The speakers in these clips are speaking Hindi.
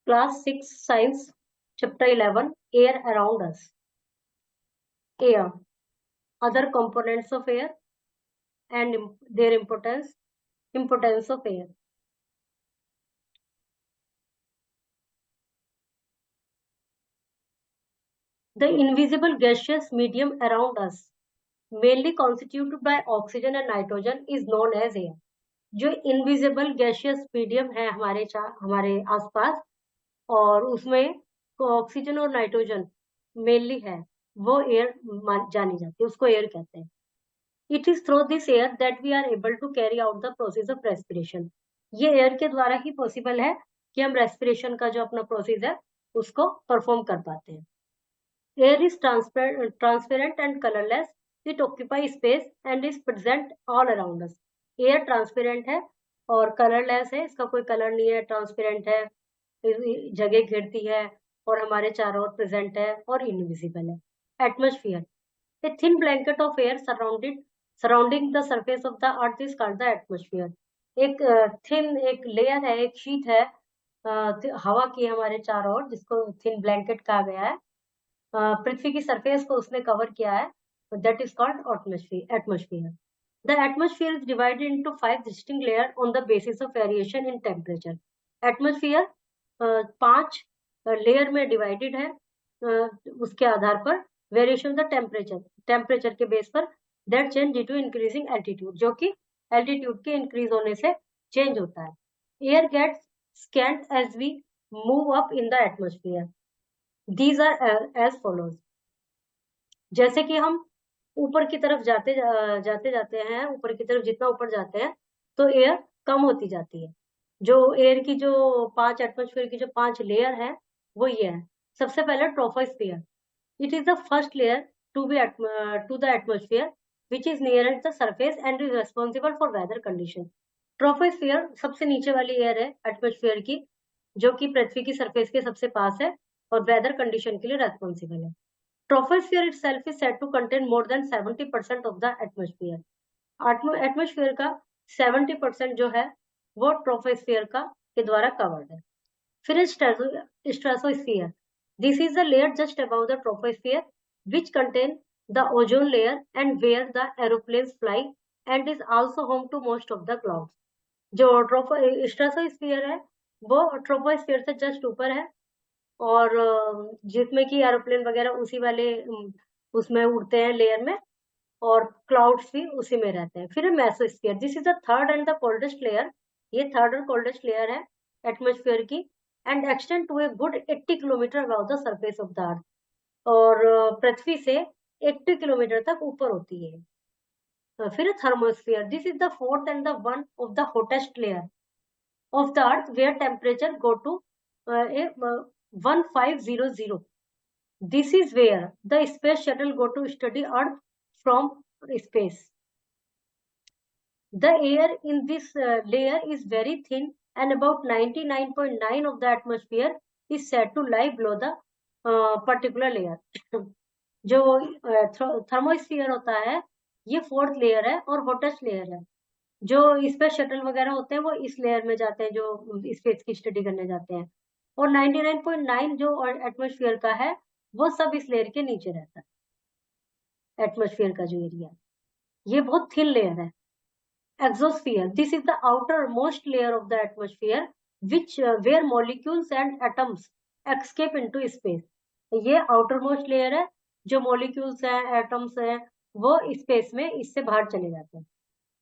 Class 6 Science, Chapter 11, Air Around Us. Air, other components of air and their importance of air. The invisible gaseous medium around us, mainly constituted by oxygen and nitrogen, is known as air. जो इनविजिबल गैशियस मीडियम है हमारे आसपास और उसमें ऑक्सीजन और नाइट्रोजन मेनली है, वो एयर जानी जाती है, उसको एयर कहते हैं. It is through this air that we are able to carry out the process of respiration. ये एयर के द्वारा ही पॉसिबल है कि हम रेस्पिरेशन का जो अपना प्रोसेस है उसको परफॉर्म कर पाते हैं. Air is transparent and colourless. It occupy space and is present all around us. Air transparent है और कलरलेस है, इसका कोई कलर नहीं है, ट्रांसपेरेंट है, जगह घेरती है और हमारे चारों ओर प्रेजेंट है और इनविजिबल है. Atmosphere, a thin blanket of air surrounding the surface of the earth is called the atmosphere. एक थिन एक लेयर है, एक शीट है हवा की हमारे चारों ओर, जिसको थिन ब्लैंकेट कहा गया है. पृथ्वी की सरफेस को उसने कवर किया है, that is called atmosphere. The atmosphere is divided into 5 distinct layers on the basis of variation in temperature. Atmosphere 5 layer में डिवाइडेड है उसके आधार पर वेरिएशन द टेम्परेचर के बेस पर that change due to increasing altitude, जो कि एल्टीट्यूड के इंक्रीज होने से चेंज होता है. Air gets scant as we move up in the atmosphere. These are as follows. जैसे कि हम ऊपर की तरफ जाते हैं, ऊपर की तरफ जितना ऊपर जाते हैं तो एयर कम होती जाती है. जो एयर की जो 5 एटमॉस्फेयर की जो 5 लेयर है वो ये है. सबसे पहले troposphere. It is the first layer to the atmosphere, which is nearest the surface and is responsible for weather conditions. Troposphere सबसे नीचे वाली एयर है एटमॉस्फेयर की, जो कि पृथ्वी की सरफेस के सबसे पास है और वेदर कंडीशन के लिए रेस्पॉन्सिबल है. Troposphere itself is said to contain more than 70% of the atmosphere. Atmosphere का 70% जो है वो ट्रोपोस्फियर के द्वारा कवर्ड है. फिर stratosphere. This is the layer just above the troposphere, which contain the ozone layer and where the aeroplanes fly and is also home to most of the clouds. जो स्ट्रेटोस्फियर है वो ट्रोपोस्फियर से जस्ट ऊपर है और जिसमें कि एरोप्लेन वगैरह उसी वाले उसमें उड़ते हैं लेयर में और क्लाउड्स भी उसी में रहते हैं. फिर mesosphere. This is the third and the coldest layer. ये थर्ड और कोल्डेस्ट लेयर है एटमॉस्फेयर की and extend to a good 80 kilometre above the surface of the earth. और पृथ्वी से 80 किलोमीटर तक ऊपर होती है. फिर thermosphere. This is the fourth and the one of the hottest layer of the earth where temperature go to 1500. This is where the space shuttle go to study earth from space. The air in this layer is very thin and about 99.9% of the atmosphere is said to lie below the particular layer. जो थर्मोस्फीयर होता है ये फोर्थ लेयर है और हॉटेस्ट लेयर है. जो स्पेस शटल वगैरह होते हैं वो इस लेयर में जाते हैं, जो स्पेस की स्टडी करने जाते हैं. और 99.9 जो एटमॉस्फेयर का है वो सब इस लेयर के नीचे रहता है. एटमॉस्फेयर का जो एरिया ये बहुत थिन लेयर है. Exosphere. This is the outermost layer of the atmosphere, where molecules and atoms escape into space. ये outermost layer है, जो molecules हैं, atoms हैं, वो space में इससे बाहर चले जाते हैं.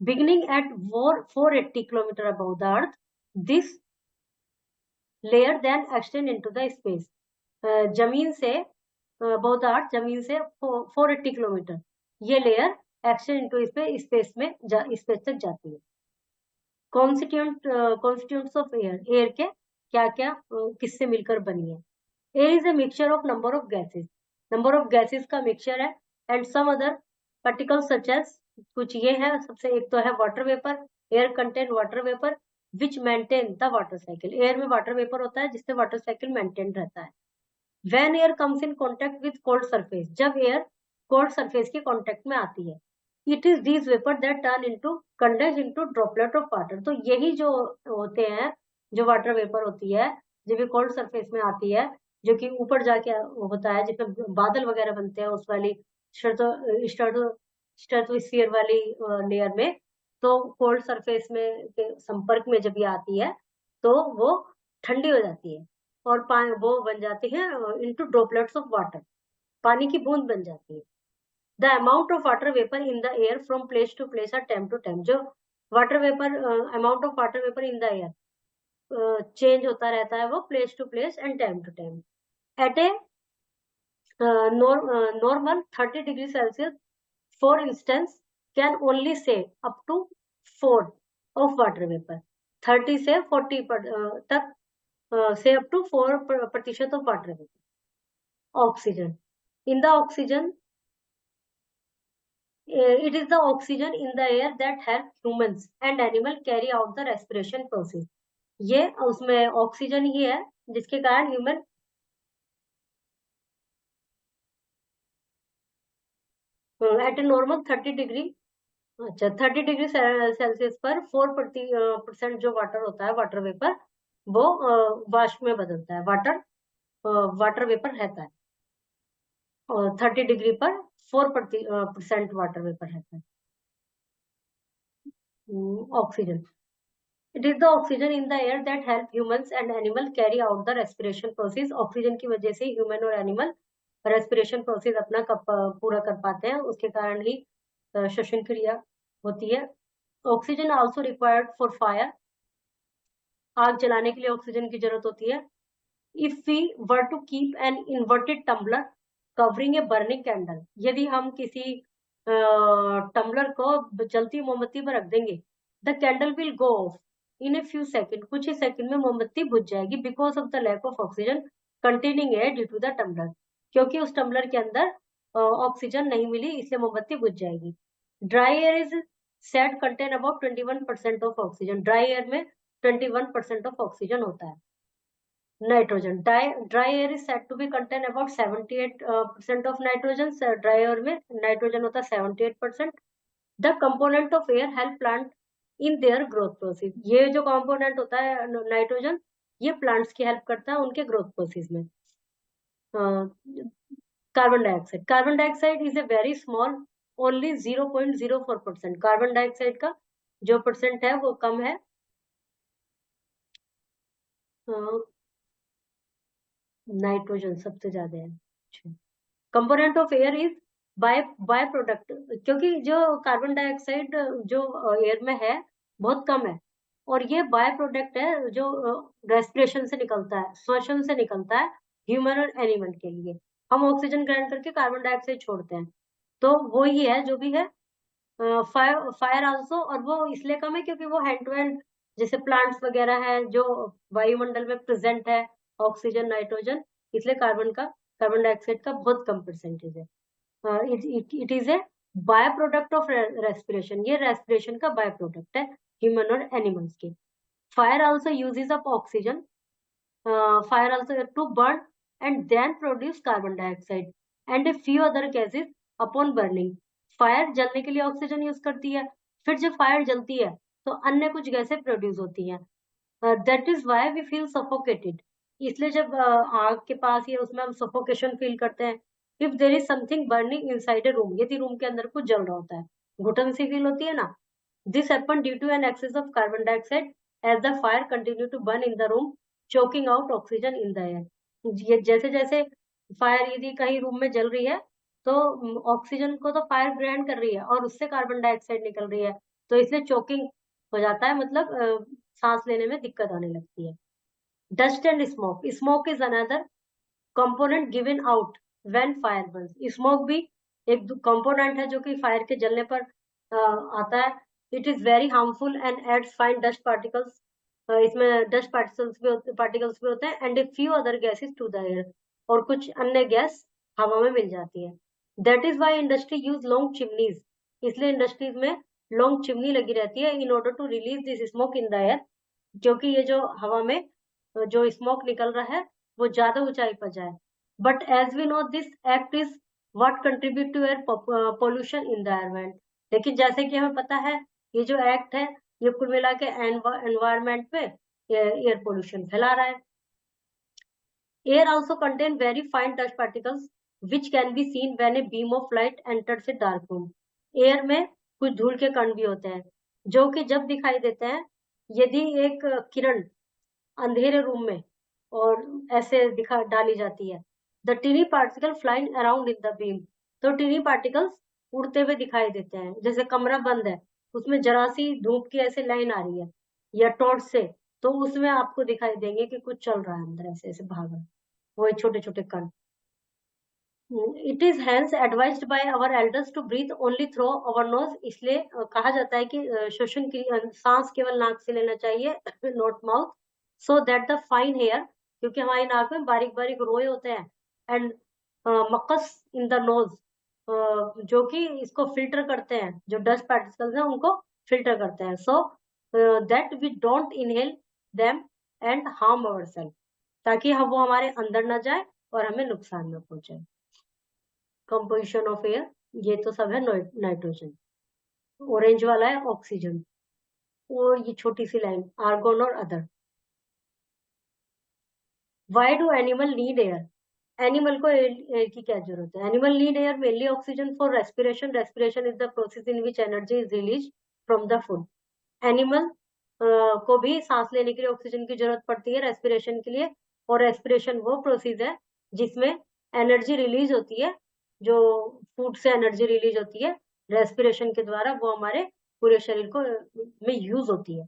Beginning at 480 kilometre above the earth, this layer then extend into the space. जमीन से above the earth, जमीन से 480 किलोमीटर ये layer एक्सटेंड इनटू स्पेस में स्पेस तक जाती है. Constituents of air. एयर के क्या क्या किससे मिलकर बनी है. Air is a mixture of number of gases का मिक्सचर है and some other particles such as. कुछ ये है, सबसे एक तो है water vapour. Air contain water vapour which maintain the water cycle. Air में वाटर वेपर होता है जिससे वाटर साइकिल मेंटेन रहता है. When air comes in contact with cold surface. जब एयर कोल्ड सरफेस के कॉन्टेक्ट में आती है, it is these vapour that turn into condense into droplet of water. तो यही जो होते हैं, जो वाटर वेपर होती है, जब ये कोल्ड सरफेस में आती है, जो कि ऊपर जाके होता है, जिसमें बादल वगैरह बनते हैं, उस वाली स्ट्रेटोस्फीयर वाली लेयर में, तो कोल्ड सरफेस में के संपर्क में जब ये आती है तो वो ठंडी हो जाती है और वो बन जाती है इनटू ड्रॉपलेट्स ऑफ वाटर, पानी की बूंद बन जाती है। The amount of water vapour in the air from place to place or time to time, जो water vapour amount of water vapour in the air change होता रहता है वो place to place and time to time. At a normal 30 degree Celsius, for instance, can only say up to 4 of water vapor, 30 से 40 तक say up to 4% of water vapor. Oxygen. In the oxygen, it is the oxygen in the air that help humans and animal carry out the respiration process. ये उसमें ऑक्सीजन ही है जिसके कारण human at a normal 30 degree, अच्छा 30 डिग्री सेल्सियस पर 4% जो वाटर होता है, वाटर वेपर, वो वाष्प में बदलता है, वाटर वेपर रहता है, और 30 डिग्री पर 4% वाटर वेपर रहता है। Oxygen, it is the oxygen in the air that help humans and animal carry out the respiration process. Oxygen की वजह से ह्यूमन और एनिमल रेस्पिरेशन प्रोसेस अपना पूरा कर पाते हैं, उसके कारण ही श्वसन क्रिया होती है। Oxygen also required for fire, आग जलाने के लिए ऑक्सीजन की जरूरत होती है। If we were to keep an inverted tumbler covering a burning candle, यदि हम किसी टम्बलर को जलती मोमबत्ती पर रख देंगे, the candle will go off in a few second, कुछ ही सेकंड में मोमबत्ती बुझ जाएगी, because of the lack of oxygen containing air due to the tumbler, क्योंकि उस टम्बलर के अंदर ऑक्सीजन नहीं मिली, इसलिए मोमबत्ती बुझ जाएगी। Dry air is said contain about 21% of oxygen, dry air में 21% ऑफ ऑक्सीजन होता है। Nitrogen, dry air is said to be contain about 78% of nitrogen, dry air में नाइट्रोजन होता है 78%। The component of air help plant in their growth process, ये जो कंपोनेंट होता है नाइट्रोजन, ये प्लांट्स की हेल्प करता है उनके ग्रोथ प्रोसेस में। Carbon dioxide, carbon dioxide is a very small, only 0.04%, carbon dioxide का जो परसेंट है वो कम है। नाइट्रोजन सबसे ज्यादा है। Component of air is by product, क्योंकि जो कार्बन डाइऑक्साइड जो एयर में है बहुत कम है, और ये बाय प्रोडक्ट है जो रेस्पिरेशन से निकलता है, श्वसन से निकलता है ह्यूमन और एनिमल के लिए। हम ऑक्सीजन ग्रहण करके कार्बन डाइऑक्साइड छोड़ते हैं, तो वो ही है जो भी है। फायर आल्सो, और वो इसलिए कम है क्योंकि वो हैंड टू हैंड, जैसे प्लांट्स वगैरह है जो वायुमंडल में प्रेजेंट है ऑक्सीजन नाइट्रोजन, इसलिए कार्बन डाइऑक्साइड का बहुत कम परसेंटेज है। It is a by product of respiration, ये रेस्पिरेशन का बाय प्रोडक्ट है ह्यूमन और एनिमल्स के। Fire also uses up oxygen, fire also to burn and then produce carbon dioxide and a few other gases upon burning. Fire जलने के लिए ऑक्सीजन यूज करती है, फिर जब फायर जलती है तो अन्य कुछ गैसें प्रोड्यूस होती हैं, that is why we feel suffocated, इसलिए जब आग के पास या उसमें हम सफोकेशन फील करते हैं। If there is something burning inside a room, यदि रूम के अंदर कुछ जल रहा होता है, घुटन सी फील होती है ना, this happen due to an excess of carbon dioxide as the fire continue to burn in the room, choking out oxygen in the air. जैसे जैसे फायर यदि कहीं रूम में जल रही है तो ऑक्सीजन को तो फायर ग्रहण कर रही है और उससे कार्बन डाइऑक्साइड निकल रही है, तो इसलिए चोकिंग हो जाता है, मतलब सांस लेने में दिक्कत आने लगती है। Dust and smoke, smoke is another component given out when fire Burns, smoke भी एक कंपोनेंट है जो कि फायर के जलने पर आता है। It is very harmful and adds fine dust particles, इसमें डस्ट पार्टिकल्स भी होते हैं, and a few other gases to the air, और कुछ अन्य गैस हवा में मिल जाती है। That is why industry use long chimneys, इसलिए इंडस्ट्रीज में लॉन्ग चिमनी लगी रहती है in order to release this smoke in the air, क्योंकि ये जो हवा में जो स्मोक निकल रहा है वो ज्यादा ऊंचाई पर जाए। But as we know this act is what contribute to air pollution in the environment, लेकिन जैसे कि हमें पता है ये जो एक्ट है ये कुल मिला के एनवायरमेंट में एयर पोल्यूशन फैला रहा है। Air also contain very fine dust particles which can be seen when a beam of light enters a dark room. Air में कुछ धूल के कण भी होते हैं जो कि जब दिखाई देते हैं, यदि एक किरण अंधेरे रूम में और ऐसे दिखा डाली जाती है, the tiny particle flying around in the beam, तो टीनी पार्टिकल्स उड़ते हुए दिखाई देते हैं। जैसे कमरा बंद है, उसमें जरा सी धूप की ऐसे लाइन आ रही है या टॉर्च से, तो उसमें आपको दिखाई देंगे कि कुछ चल रहा है अंदर, ऐसे ऐसे भाग रहा है, वो छोटे छोटे कण। It is hence advised by our elders to breathe only through our nose, इसलिए कहा जाता है कि श्वसन की सांस केवल नाक से लेना चाहिए, not mouth, so that the fine hair, क्योंकि हमारी नाक में बारीक बारीक रोए होते हैं, and mucus in the nose, जो कि इसको फिल्टर करते हैं, जो डस्ट पार्टिकल्स हैं उनको फिल्टर करते हैं, so that we don't inhale them and harm our self, ताकि हम वो हमारे अंदर ना जाए और हमें नुकसान न पहुंचाए। कंपोजिशन ऑफ एयर, ये तो सब है नाइट्रोजन, ऑरेंज वाला है ऑक्सीजन, और ये छोटी सी लाइन आर्गोन और other. Why do animal need air? Animal को एयर की क्या जरूरत है? Animal need air mainly oxygen for respiration, respiration is the process in which energy is release from the food. Animal को भी सांस लेने के लिए ऑक्सीजन की जरूरत पड़ती है, रेस्पिरेशन के लिए, और रेस्पिरेशन वो प्रोसेस है जिसमें एनर्जी रिलीज होती है, जो फूड से एनर्जी रिलीज होती है रेस्पिरेशन के द्वारा, वो हमारे पूरे शरीर को में यूज होती है।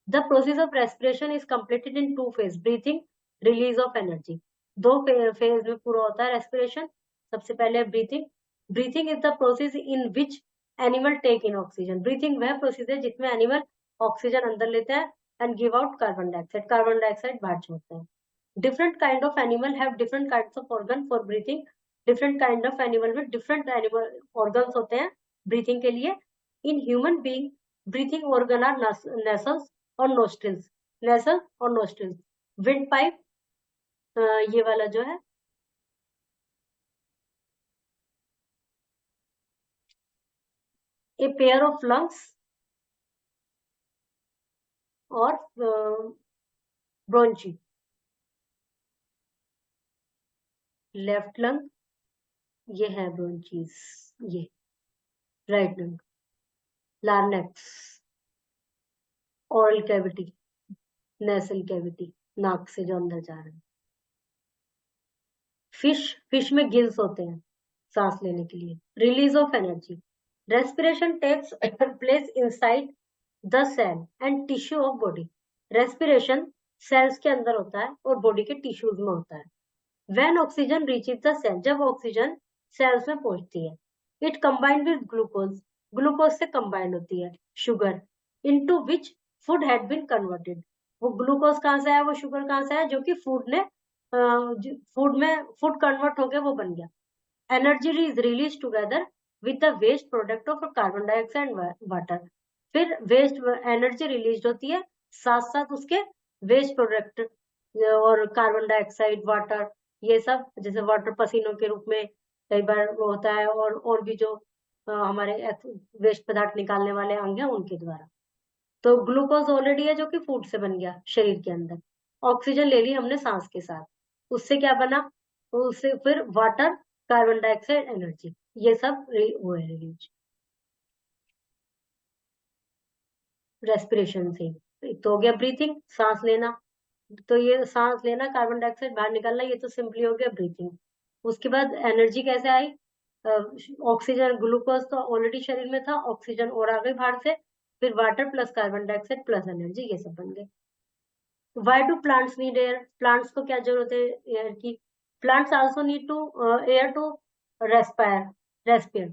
The process of respiration is completed in two phase, breathing, release of energy. दो फेज में पूरा होता है रेस्पिरेशन। सबसे पहले breathing, breathing is the process in which animal take in oxygen, ब्रीथिंग वह प्रोसेस है जिसमें एनिमल ऑक्सीजन अंदर लेते हैं and give out carbon dioxide, carbon dioxide बाहर छोड़ते हैं। Different kind of animal have different kinds of organ for breathing, different kind of animal में डिफरेंट एनिमल ऑर्गन्स होते हैं ब्रीथिंग के लिए। In human being breathing organ are nasals और नोस्ट्रिल्स, नेसल और नोस्ट्रिल्स। विंड पाइप, ये वाला जो है, ए पेयर ऑफ लंग्स और ब्रोंची। लेफ्ट लंग, ये है ब्रोंचीज, ये right lung, larynx, oral cavity, nasal cavity, नाक से जो अंदर जा रहा है। फिश, फिश में गिल्स होते हैं सांस लेने के लिए। Release of energy, respiration takes place inside the cell and tissue of body, respiration cells के अंदर होता है और बॉडी के टिश्यूज में होता है। When oxygen reaches the cell, जब ऑक्सीजन सेल्स में पहुंचती है, it combined with glucose, glucose से कंबाइंड होती है sugar, into which food had been converted, वो ग्लूकोज कहाँ से आया, वो शुगर कहाँ से आया, जो कि फूड ने फूड में फूड कन्वर्ट हो गया, वो बन गया। Energy is release together with the waste product of carbon dioxide and water, फिर वेस्ट एनर्जी रिलीज होती है, साथ साथ उसके वेस्ट प्रोडक्ट और कार्बन डाइऑक्साइड, वाटर, ये सब, जैसे वाटर पसीनों के रूप में कई बार वो होता है, और भी जो हमारे वेस्ट पदार्थ निकालने वाले अंग हैं उनके द्वारा। तो ग्लूकोज ऑलरेडी है जो कि फूड से बन गया शरीर के अंदर, ऑक्सीजन ले ली हमने सांस के साथ, उससे क्या बना, तो उससे फिर वाटर, कार्बन डाइऑक्साइड, एनर्जी, ये सब वो है रिलीज रेस्पिरेशन से। एक तो हो गया ब्रीथिंग, सांस लेना, तो ये सांस लेना, कार्बन डाइऑक्साइड बाहर निकालना, ये तो सिंपली हो गया ब्रीथिंग। उसके बाद एनर्जी कैसे आई, ऑक्सीजन, ग्लूकोज तो ऑलरेडी शरीर में था, ऑक्सीजन और आ गई बाहर से, फिर water plus carbon dioxide plus energy, ये सब बन गए। Why do plants need air? Plants को क्या जरूरत है एयर की? Plants also need to air to respire, respire.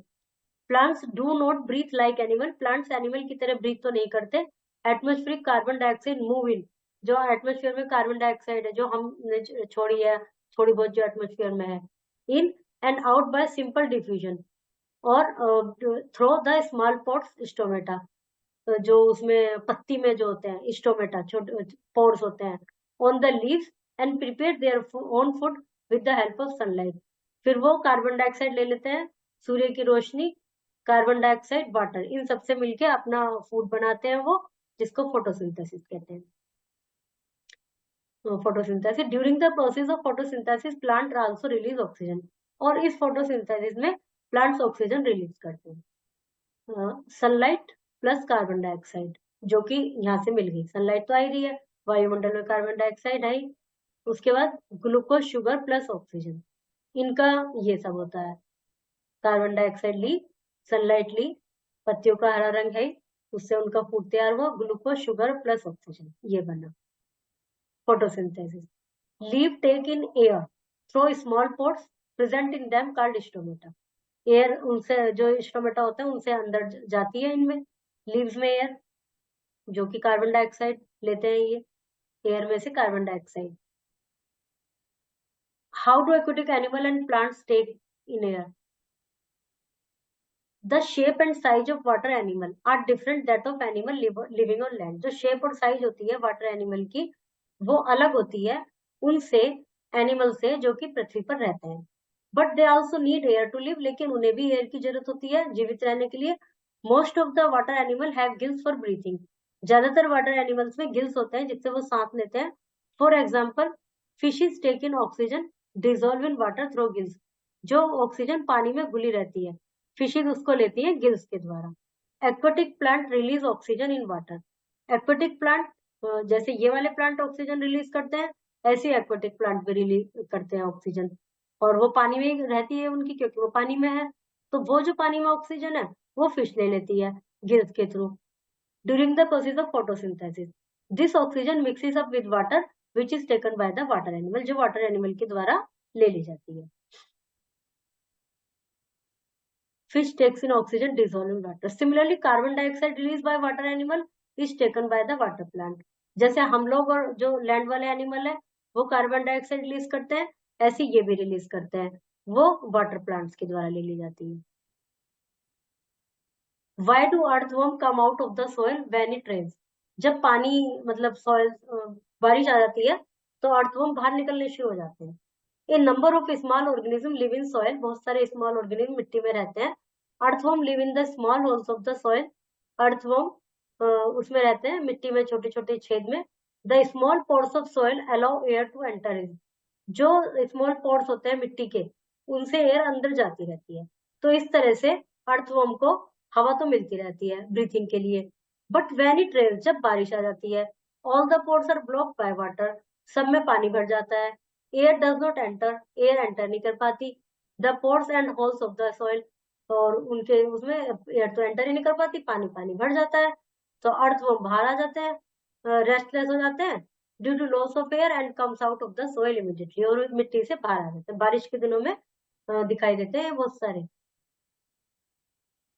Plants do not breathe like animal, plants animal की तरह ब्रीथ तो नहीं करते। Atmospheric carbon dioxide move in, जो एटमोस्फेयर में कार्बन डाइऑक्साइड है जो हमने छोड़ी है, थोड़ी बहुत जो एटमोस्फेयर में है, in and out by simple diffusion और through the small pots stomata, जो उसमें पत्ती में जो होते हैं स्टोमेटा, छोटे पोर्स होते हैं, on the leaves and prepare their own food with the help of sunlight, फिर वो कार्बन डाइऑक्साइड ले लेते हैं, सूर्य की रोशनी, कार्बन डाइऑक्साइड, वाटर, इन सबसे मिलके अपना फूड बनाते हैं वो, जिसको फोटोसिंथेसिस कहते हैं। Photosynthesis, during the process of photosynthesis plant also release oxygen, और इस फोटोसिंथेसिस में प्लांट्स ऑक्सीजन रिलीज करते हैं। सनलाइट प्लस कार्बन डाइऑक्साइड, जो कि यहाँ से मिल गई, सनलाइट तो आ ही रही है, वायुमंडल में कार्बन डाइऑक्साइड है। उसके बाद ग्लूकोज शुगर प्लस ऑक्सीजन, इनका ये सब होता है। कार्बन डाइऑक्साइड ली, सनलाइट ली, पत्तियों का हरा रंग है, उससे उनका फूड तैयार हुआ, ग्लूकोज शुगर प्लस ऑक्सीजन, ये बना photosynthesis. Leave take in air through small pores present in them called stomata, air उनसे, जो स्टोमेटा होता है उनसे अंदर जाती है इनमें, लीव्स में एयर, जो कि कार्बन डाइऑक्साइड लेते हैं ये, एयर में से carbon dioxide. How do aquatic animal and plants take in air? The shape and size of water animal are different that of animal living on land. जो shape और size होती है वाटर एनिमल की, वो अलग होती है उनसे, एनिमल से जो कि पृथ्वी पर रहते हैं। But they also need air to live, लेकिन उन्हें भी एयर की जरूरत होती है जीवित रहने के लिए। Most of the water animal have gills for breathing, ज्यादातर वाटर एनिमल्स में गिल्स होते हैं जिससे वो सांस लेते हैं। For example, fishes take in oxygen dissolve in water through gills, जो ऑक्सीजन पानी में घुली रहती है, फिशेज उसको लेती हैं गिल्स के द्वारा। Aquatic plant release oxygen in water, aquatic plant जैसे ये वाले प्लांट ऑक्सीजन रिलीज करते हैं, ऐसे एक्वेटिक प्लांट भी रिलीज करते हैं ऑक्सीजन, और वो पानी में ही रहती है उनकी, क्योंकि वो पानी में है, तो वो जो पानी में ऑक्सीजन है वो फिश ले लेती है गिल्स के through. During the process of photosynthesis this oxygen mixes up with water which is taken by the water animal, जो वाटर एनिमल के द्वारा ले ली जाती है। Fish takes in oxygen dissolved in water. Similarly, carbon dioxide released by water animal is taken by the water plant. जैसे हम लोग और जो लैंड वाले एनिमल है वो कार्बन डाइऑक्साइड रिलीज करते हैं, ऐसे ये भी रिलीज करते हैं, वो वाटर प्लांट्स के द्वारा ले ली जाती है। Why do earthworm come out of the soil when it rains? जब पानी मतलब सॉइल बारिश आ जाती है तो अर्थवर्म बाहर निकलने शुरू हो जाते हैं। A number of small organism live in soil, बहुत सारे स्मॉल ऑर्गेनिज्म मिट्टी में रहते हैं। Earthworm live in the small holes of the soil, earthworm उसमें रहते हैं मिट्टी में छोटे छोटे छेद में। The small pores of soil allow air to enter in, जो स्मॉल पोर्स होते हैं मिट्टी के, उनसे एयर अंदर जाती रहती है, तो इस तरह से अर्थवर्म को हवा तो मिलती रहती है ब्रीथिंग के लिए। बट व्हेन इट रेन्स, जब बारिश आ जाती है, all the pores are blocked by water, सब में पानी भर जाता है, air does not enter, air enter नहीं कर पाती। The pores and holes of the soil, और उनके उसमें एयर तो एंटर ही नहीं कर पाती, पानी पानी भर जाता है, तो अर्थवर्म बाहर आ जाते हैं, रेस्टलेस हो जाते हैं due to loss of air and comes out of the soil immediately, और मिट्टी से बाहर आ जाते हैं। बारिश के दिनों में दिखाई देते हैं बहुत सारे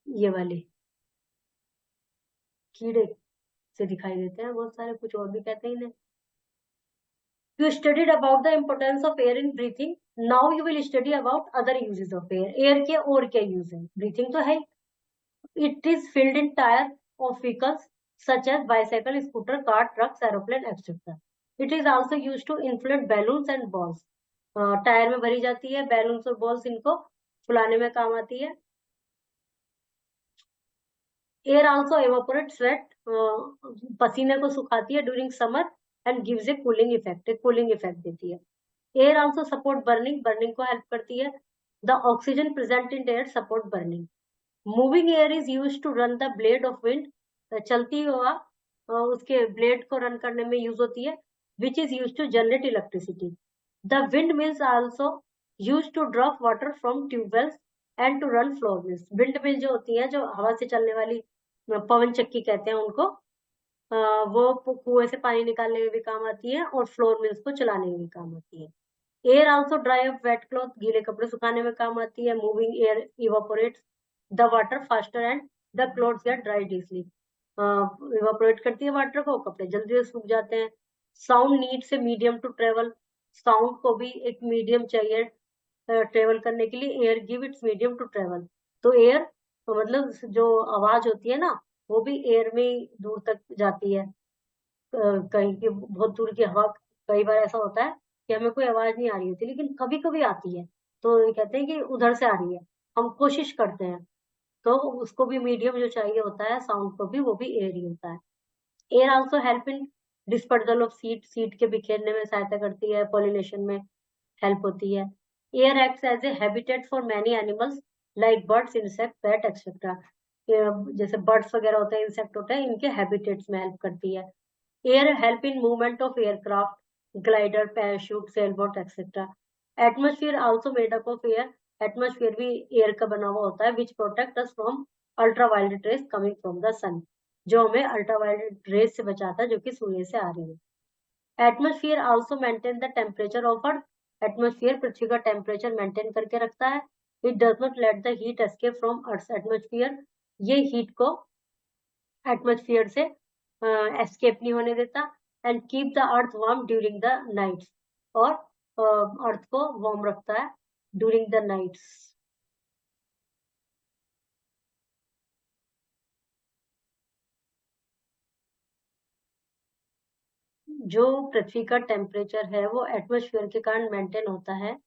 ये वाले कीड़े से दिखाई देते हैं बहुत सारे, कुछ और भी कहते हैं इन्हें। You studied about the importance of air in breathing. Now you will study about other uses of air. Air के और क्या use है? Breathing तो है। It is filled in tire of vehicles such as bicycle, scooter, car, trucks, aeroplane, etc. It is also used to inflate balloons and balls. Tyre में भरी जाती है, बैलून्स और बॉल्स इनको फुलाने में काम आती है। एयर आल्सो एवापोरेट स्वेट, पसीने को सुखाती है during summer and gives a cooling effect, cooling effect देती है। Air also support burning, burning को हेल्प करती है। The oxygen present in air support burning. Moving air is use to run the blade of wind, चलती हुआ उसके ब्लेड को रन करने में यूज होती है, which is use to generate electricity. The wind mills also use to drop water from tubewells and to run flour mills. Wind mill जो होती है, जो हवा से चलने वाली पवन चक्की कहते हैं उनको, वो कुएं से पानी निकालने में भी काम आती है और फ्लोर मिल्स को चलाने में भी काम आती है। Air also dry up wet cloth, गीले कपड़े सुखाने में काम आती है। Moving air evaporates the water faster and the clothes get dried easily, evaporate करती है वाटर को, कपड़े जल्दी से सूख जाते हैं। Sound needs a medium to travel, sound को भी एक मीडियम चाहिए ट्रेवल करने के लिए। Air give its medium to travel, तो एयर तो मतलब जो आवाज होती है ना, वो भी एयर में दूर तक जाती है। कहीं की बहुत दूर की हवा, कई बार ऐसा होता है कि हमें कोई आवाज नहीं आ रही होती, लेकिन कभी कभी आती है, तो ये कहते हैं कि उधर से आ रही है, हम कोशिश करते हैं, तो उसको भी मीडियम जो चाहिए होता है साउंड को भी, वो भी एयर ही होता है। Air also help in dispersal of seed के बिखेरने में सहायता करती है, पॉलिनेशन में हेल्प होती है। Air acts as a habitat for many animals like birds, insect, pet etcetera. जैसे बर्ड्स वगैरह होते हैं, इंसेक्ट होते हैं, इनके हैबिटेट्स में हेल्प करती है। Air help in movement of aircraft, glider, parachute, sailboat etcetera. Atmosphere also made up of air. Atmosphere भी एयर का बना हुआ होता है, which protect us from ultraviolet rays coming from the sun, जो हमें अल्ट्रावायलेट रेज से बचाता है, जो कि सूर्य से आ रही है। Atmosphere also maintain the temperature of earth. Atmosphere पृथ्वी का टेम्परेचर मेंटेन करके रखता है। It does not let the heat escape from earth atmosphere. ये हीट को एटमोस्फियर से एस्केप नहीं होने देता। And keep the earth warm during the nights, और अर्थ को वार्म रखता है ड्यूरिंग द नाइट्स। जो पृथ्वी का टेम्परेचर है वो एटमोस्फियर के कारण मेंटेन होता है।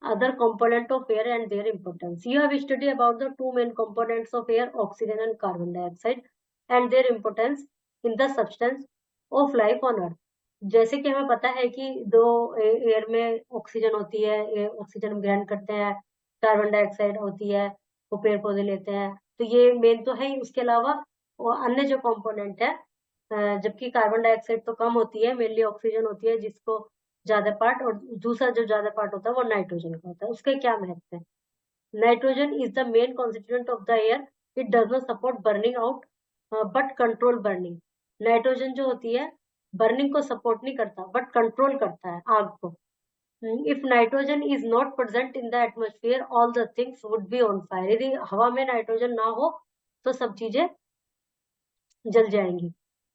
Other component of air and their importance. You have studied about the two main components of air, oxygen and carbon dioxide, and their importance in the substance of life on earth. जैसे कि हमें पता है कि दो एयर में ऑक्सीजन होती है, ऑक्सीजन हम ग्रहण करते हैं, कार्बन डाइऑक्साइड होती है, वो पेड़ पौधे लेते हैं, तो ये मेन तो है ही। उसके अलावा वो अन्य जो कंपोनेंट है, जबकि कार्बन डाइऑक्साइड तो कम होती है, मेनली ऑक्सीजन होती है जिसको ज्यादा पार्ट, और दूसरा जो ज्यादा पार्ट होता है वो नाइट्रोजन का होता है। उसके क्या महत्व है? Nitrogen is the main constituent of the air. It does not support burning out but control burning. Nitrogen जो होती है बर्निंग को सपोर्ट नहीं करता बट कंट्रोल करता है आग को। If nitrogen is not present in the atmosphere all the things would be on fire. यदि हवा में नाइट्रोजन ना हो तो सब चीजें जल जाएंगी।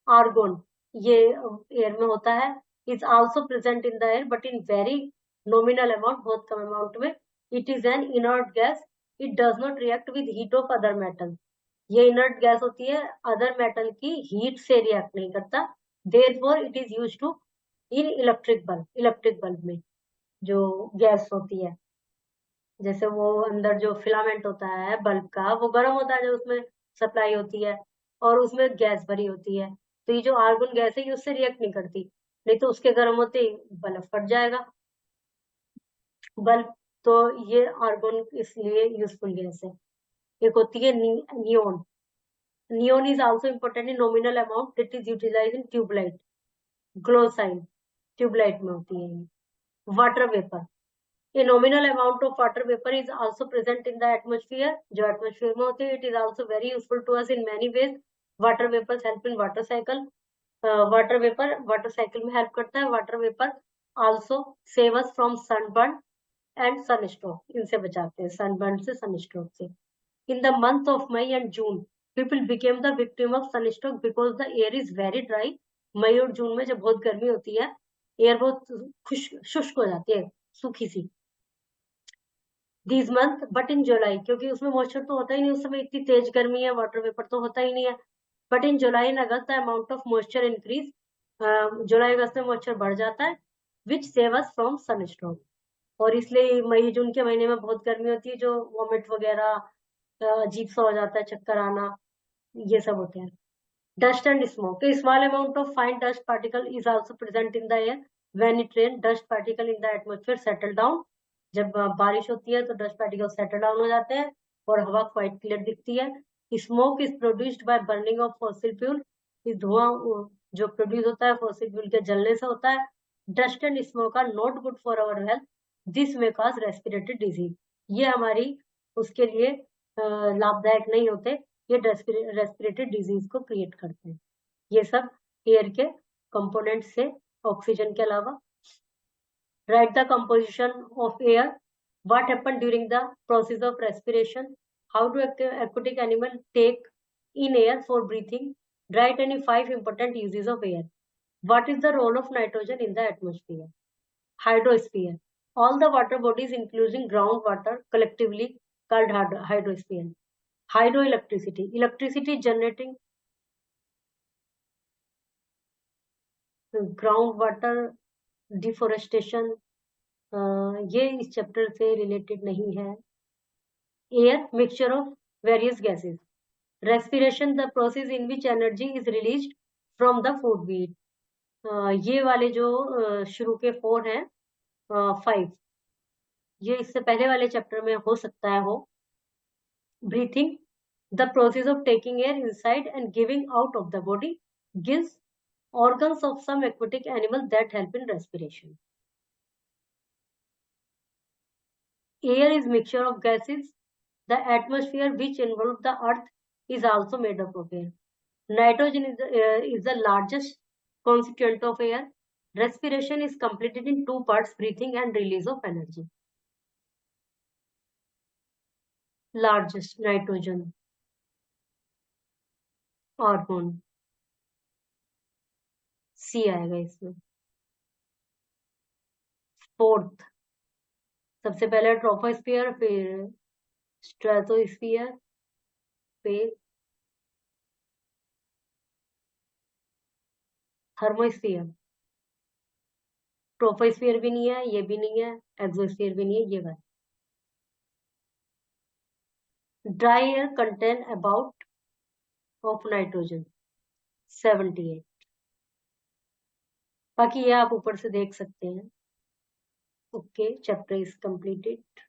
आर्गोन ये एयर में होता है। Is also present in the air but in very nominal amount, बहुत कम अमाउंट में। It is an inert gas. It does not react with heat of other metal. ये इनर्ट गैस होती है, अदर मेटल की हीट से रिएक्ट नहीं करता। Therefore it is used to in electric bulb में जो गैस होती है, जैसे वो अंदर जो फिलामेंट होता है बल्ब का, वो गर्म होता है जब उसमें सप्लाई होती है, और उसमें गैस भरी होती है। तो ये जो आर्गन गैस है ये उससे रिएक्ट नहीं करती, नहीं तो उसके गर्म होते ही बल्ब फट जाएगा बल्ब। तो ये आर्गन इसलिए यूजफुल गैस है। एक होती है neon. Neon is also important in nominal amount. It is utilize in tubelight, glow sign, tubelight में होती है। Water vapour. A nominal amount of water vapor is also present in the atmosphere, जो atmosphere में होती है। It is also very useful to us in many ways. Water vapors help in water cycle. Water vapor water cycle में help करता है। Water vapor also save us from sunburn and sunstroke. इनसे बचाते हैं sunburn से, sunstroke से। In the month of May and June, people became the victim of sunstroke because the air is very dry. मई और जून में जब बहुत गर्मी होती है, एयर बहुत शुष्क हो जाती है, सूखी सी। दीज मंथ बट इन जुलाई, क्योंकि उसमें मॉइस्चर तो होता ही नहीं, उस समय इतनी तेज गर्मी है, वाटर वेपर तो होता ही नहीं है। But in July and August the amount of moisture increase. जुलाई अगस्त में मॉइस्चर बढ़ जाता है, which save us from sunstroke. और इसलिए मई जून के महीने में बहुत गर्मी होती है, जो वॉमिट वगैरह, अजीब सा हो जाता है, चक्कर आना, ये सब होते हैं। Dust and smoke. A small amount of fine dust particle is also present in the air. When it rains, dust particle in the atmosphere settle down. जब बारिश होती है तो डस्ट पार्टिकल सेटल डाउन हो जाते हैं और हवा क्वाइट क्लियर दिखती है। Smoke is produced by burning of fossil fuel. इस धुआं जो प्रोड्यूस होता है फॉसिल फ्यूल के जलने से होता है। Dust and smoke are not good for our health. This में कॉज रेस्पिरेटरी डिजीज। ये हमारी उसके लिए लाभदायक नहीं होते, ये रेस्पिरेटरी डिजीज को क्रिएट करते हैं। ये सब एयर के कंपोनेंट से, ऑक्सीजन के अलावा। Write the composition of air. What happened during the process of respiration? How do aquatic animals take in air for breathing? Write any 5 important uses of air. What is the role of nitrogen in the atmosphere? Hydrosphere. All the water bodies including groundwater collectively called hydrosphere. Hydroelectricity. Electricity generating groundwater, deforestation, ये इस चैप्टर से रिलेटेड नहीं है। Air mixture of various gases. Respiration, the process in which energy is released from the food we eat. ये वाले जो शुरू के 4 हैं, 5, ये इससे पहले वाले चैप्टर में हो सकता है हो। Breathing, the process of taking air inside and giving out of the body gives organs of some aquatic animal that help in respiration. Air is mixture of gases. The atmosphere which envelops the earth is also made up of air. Nitrogen is the largest constituent of air. Respiration is completed in 2 parts, breathing and release of energy. Largest, nitrogen hormone, C आएगा इसमें। 4th, सबसे पहले ट्रोपोस्फियर, फिर स्ट्रेटोस्फियर, फिर थर्मोस्फियर। ट्रोपोस्फियर भी नहीं है, ये भी नहीं है, एक्सोस्फियर भी नहीं है, ये वाला। Dry air contain about of nitrogen 78। बाकी ये आप ऊपर से देख सकते हैं। Okay, chapter is completed.